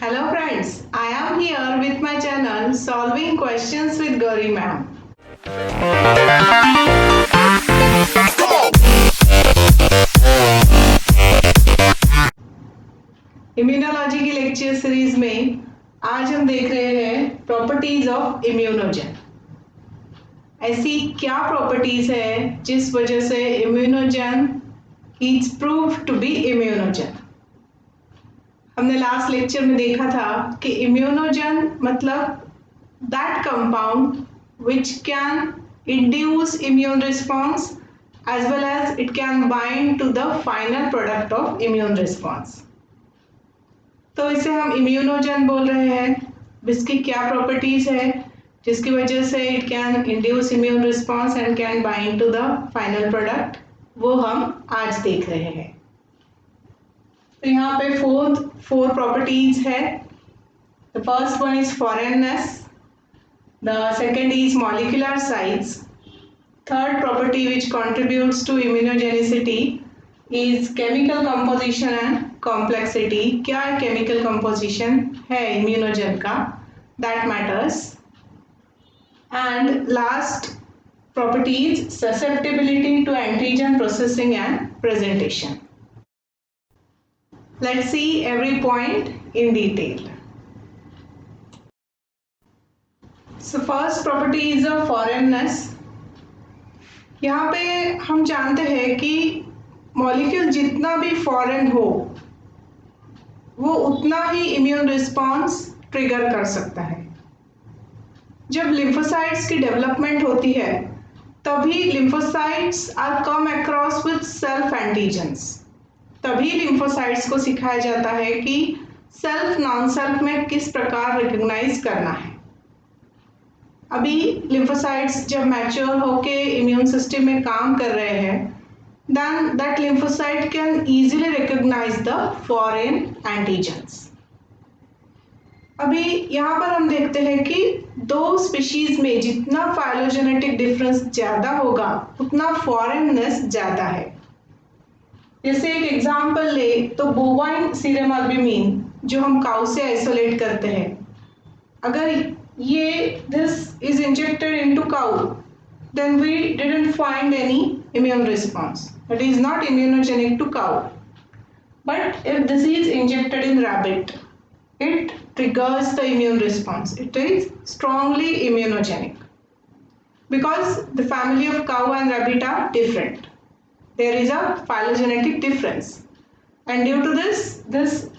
Hello friends, I am here with my channel Solving Questions with Gauri ma'am. Immunology की lecture series में आज हम देख रहे हैं प्रॉपर्टीज ऑफ इम्यूनोजन। ऐसी क्या प्रॉपर्टीज है जिस वजह से immunogen is prove to be immunogen. हमने लास्ट लेक्चर में देखा था कि इम्यूनोजन मतलब that compound which can induce immune response as well as it can bind to the final product of immune response। तो इसे हम इम्यूनोजन बोल रहे हैं। इसकी क्या प्रॉपर्टीज है जिसकी वजह से it can induce immune response and can bind to the final product, वो हम आज देख रहे हैं। तो यहाँ पे फोर प्रॉपर्टीज है। The first one is foreignness, the second is molecular size, third property which contributes to immunogenicity is chemical composition and complexity। क्या chemical composition है immunogen का, that matters। and last property is susceptibility to antigen processing and presentation। let's see every point in detail। so first property is a foreignness। यहाँ पे हम जानते हैं कि molecule जितना भी फॉरेन हो वो उतना ही इम्यून रिस्पॉन्स ट्रिगर कर सकता है। जब लिम्फोसाइट्स की डेवलपमेंट होती है तभी lymphocytes are come across with self antigens. तभी लिम्फोसाइट्स को सिखाया जाता है कि सेल्फ नॉन सेल्फ में किस प्रकार रिकॉग्नाइज करना है। अभी लिम्फोसाइट्स जब मैच्योर होके इम्यून सिस्टम में काम कर रहे हैं, then that lymphocyte can easily recognize the foreign antigens। अभी यहाँ पर हम देखते हैं कि दो स्पीशीज में जितना फाइलोजेनेटिक डिफरेंस ज्यादा होगा उतना फॉरेननेस ज्यादा है। जैसे एक एग्जांपल ले तो बोवाइन सीरम एल्ब्यूमिन जो हम काउ से आइसोलेट करते हैं, अगर ये this is injected into cow, then we didn't find any immune response, it is not immunogenic to cow। but if this is injected in rabbit, it triggers the immune response, it is strongly immunogenic because the family of cow and rabbit are different, there is a phylogenetic difference, and due to this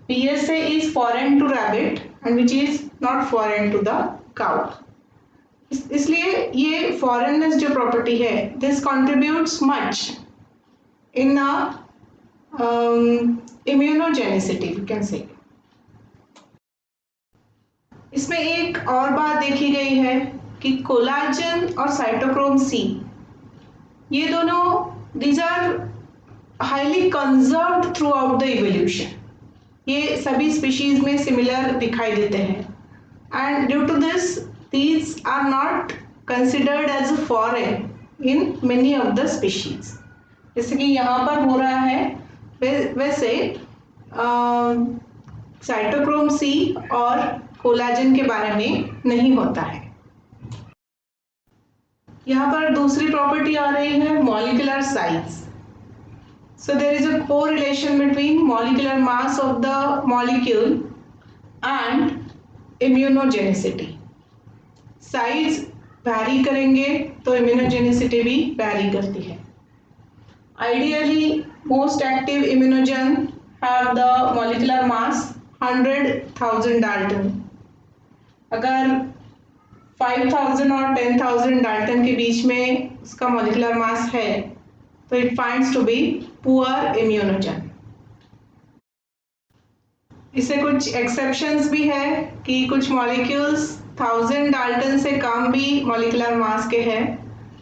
PSA is foreign to rabbit and which is not foreign to the cow। इसलिए ये फॉरेननेस जो property है this contributes much in immunogenicity we can say. इसमें एक और बात देखी गई है कि कोलाजन और साइटोक्रोम सी ये दोनों these are highly conserved throughout the evolution. ये सभी स्पीशीज में सिमिलर दिखाई देते हैं and due to this these are not considered as foreign in many of the species। जैसे कि यहाँ पर हो रहा है वैसे साइटोक्रोम सी और कोलाजन के बारे में नहीं होता है। यहाँ पर दूसरी प्रॉपर्टी आ रही है molecular size. So there is a correlation between molecular mass of the molecule and immunogenicity। Size vary करेंगे तो इम्यूनोजेनिसिटी भी वैरी करती है। Ideally most active immunogen have the molecular mass 100,000 dalton. अगर 5,000 और 10,000 डाल्टन के बीच में उसका मॉलिक्यूलर मास है तो it finds to be poor immunogen. इसे कुछ एक्सेप्शंस भी है कि कुछ मॉलिक्यूल्स 1000 डाल्टन से कम भी मॉलिक्यूलर मास के हैं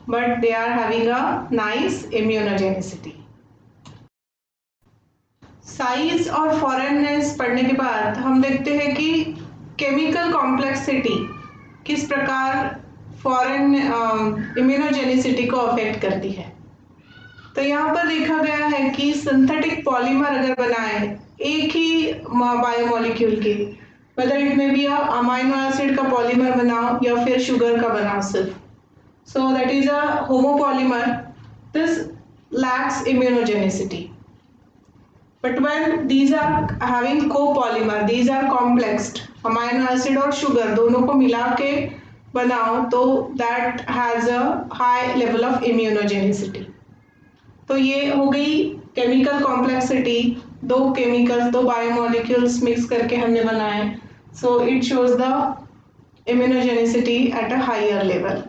but they are having a nice immunogenicity. Size और फॉरेननेस पढ़ने के बाद हम देखते हैं कि केमिकल कॉम्प्लेक्सिटी किस प्रकार फॉरेन इम्यूनोजेनिसिटी को अफेक्ट करती है। तो यहाँ पर देखा गया है कि सिंथेटिक पॉलीमर अगर बनाए एक ही बायोमोलिक्यूल के, whether it may be a amino acid का पॉलीमर बनाओ या फिर शुगर का बनाओ सिर्फ, so that is a homopolymer, this lacks immunogenicity. But when these are having copolymer, these are complexed, amino acid और शुगर दोनों को मिला के बनाओ तो that has a high level of immunogenicity. तो ये हो गई केमिकल कॉम्प्लेक्सिटी, दो केमिकल्स, दो बायोमोलिक्यूल्स मिक्स करके हमने बनाए, so it shows the immunogenicity at a higher level.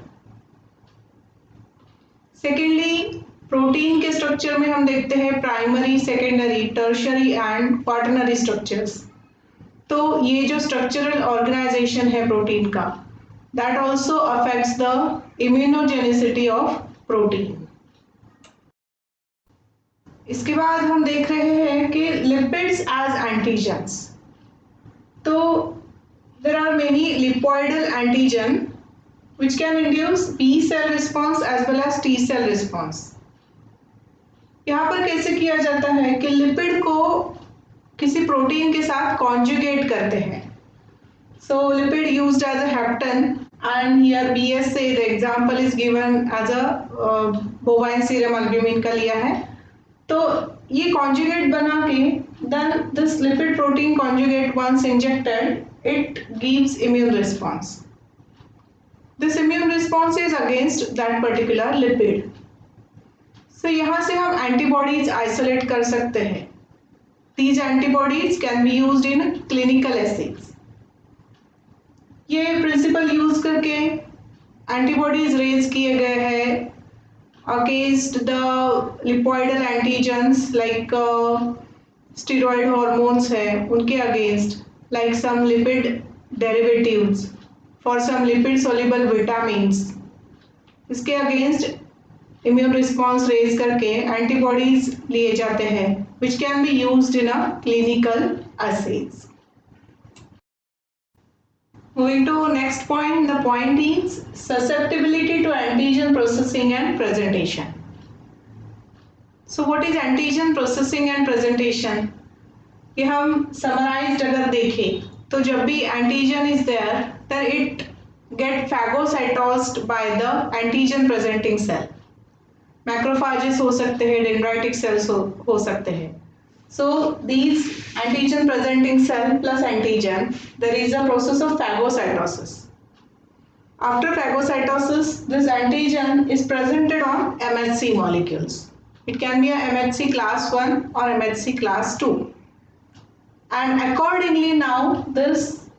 Secondly, protein के स्ट्रक्चर में हम देखते हैं primary, secondary, tertiary and quaternary structures. तो ये जो स्ट्रक्चरल ऑर्गेनाइजेशन है प्रोटीन का, that also affects the immunogenicity of protein. इसके बाद हम देख रहे हैं कि लिपिड्स एज एंटीजन्स। तो there are many lipoidal antigen which can induce B cell response as well as T cell response. यहाँ पर कैसे किया जाता है कि लिपिड को किसी प्रोटीन के साथ कॉन्जुगेट करते हैं। So lipid used as a heptan, and here BSA, the example is given as a bovine serum albumin का लिया है। तो ये कॉन्जुगेट बना के then this lipid protein conjugate once injected, it gives immune response. This immune response is against that particular lipid. So यहाँ से हम antibodies isolate कर सकते हैं. These antibodies can be used in clinical assays. ये principle use करके antibodies raise किए गए हैं against the lipoidal antigens like steroid hormones है उनके against, like some lipid derivatives, for some lipid soluble vitamins, इसके against immune response raise करके antibodies लिए जाते हैं which can be used in a clinical assays. Moving to next point, the point is susceptibility to antigen processing and presentation. So what is antigen processing and presentation? ये हम summarized अगर देखें तो जब भी antigen is there, then it get phagocytosed by the antigen presenting cell. Macrophages हो सकते हैं, dendritic cells हो सकते हैं. So these antigen presenting cell plus antigen, there is a process of phagocytosis. After phagocytosis, this antigen is presented on MHC molecules. It can be a MHC class 1 or MHC class 2. And accordingly now this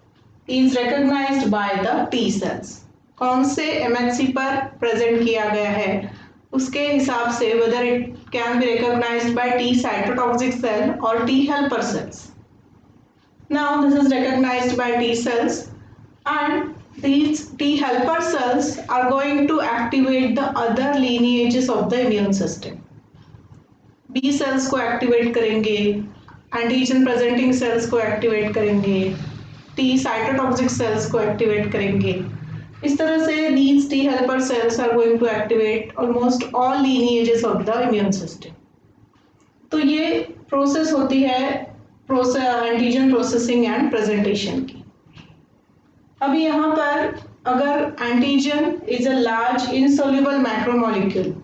is recognized by the T cells. कौन से MHC पर present किया गया है उसके हिसाब से whether it can be recognized by T cytotoxic cell or T helper cells. Now this is recognized by T cells, and these T helper cells are going to activate the other lineages of the immune system. B cells को activate करेंगे, antigen presenting cells को activate करेंगे, T cytotoxic cells को activate करेंगे। इस तरह से these T helper cells are going to activate almost all lineages of the immune system. तो ये प्रोसेस होती है एंटीजन प्रोसेसिंग एंड प्रेजेंटेशन की। अभी यहाँ पर अगर antigen is a large insoluble macromolecule,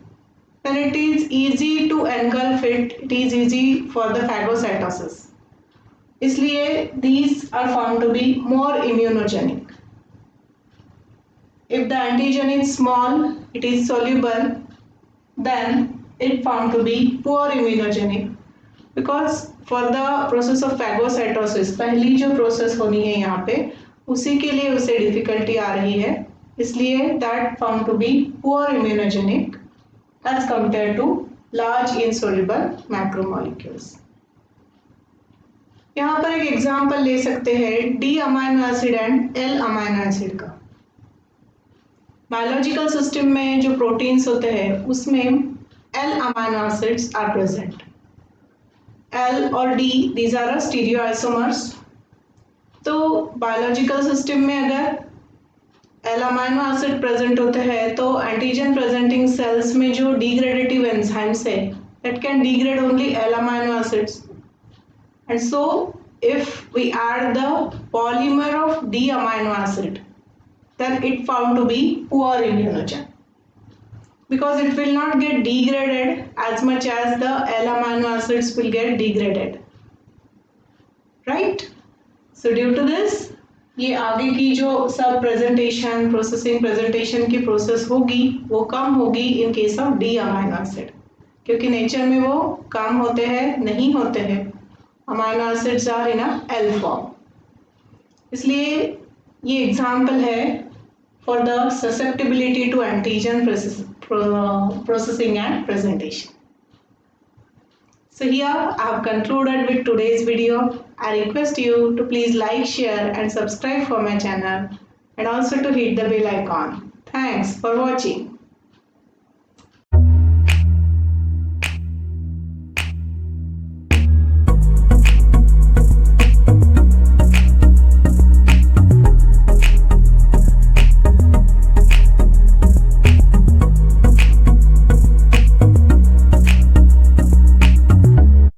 then it is easy to engulf it, it is easy for the phagocytosis. इसलिए these are found to be more immunogenic. If the antigen is small, it is soluble, then it found to be poor immunogenic, because for the process of phagocytosis, पहली जो process होनी है यहाँ पे उसी के लिए उसे difficulty आ रही है, इसलिए that found to be poor immunogenic as compared to large insoluble macromolecules. यहाँ पर एक एग्जाम्पल ले सकते हैं D amino acid and L amino acid का। बायोलॉजिकल सिस्टम में जो प्रोटीन्स होते हैं उसमें L amino acids are present. L और D, these are स्टीरियोआइसोमर्स। तो बायोलॉजिकल सिस्टम में अगर एल अमाइनो एसिड प्रेजेंट होते हैं तो एंटीजन प्रेजेंटिंग सेल्स में जो डिग्रेडेटिव एंजाइम्स है that can degrade only L amino acids, and so if we add the polymer of D amino acid then it found to be poor immunogen because it will not get degraded as much as the L amino acids will get degraded, right? So due to this ये आगे की जो सब presentation processing presentation की process होगी वो कम होगी in case of D amino acid, क्योंकि नेचर में वो कम होते हैं नहीं होते हैं, amino acids are in a L form. इसलिए ये एग्जांपल है for the susceptibility to antigen processing and presentation. So here I have concluded with today's video. I request you to please like, share and subscribe for my channel and also to hit the bell icon. Thanks for watching.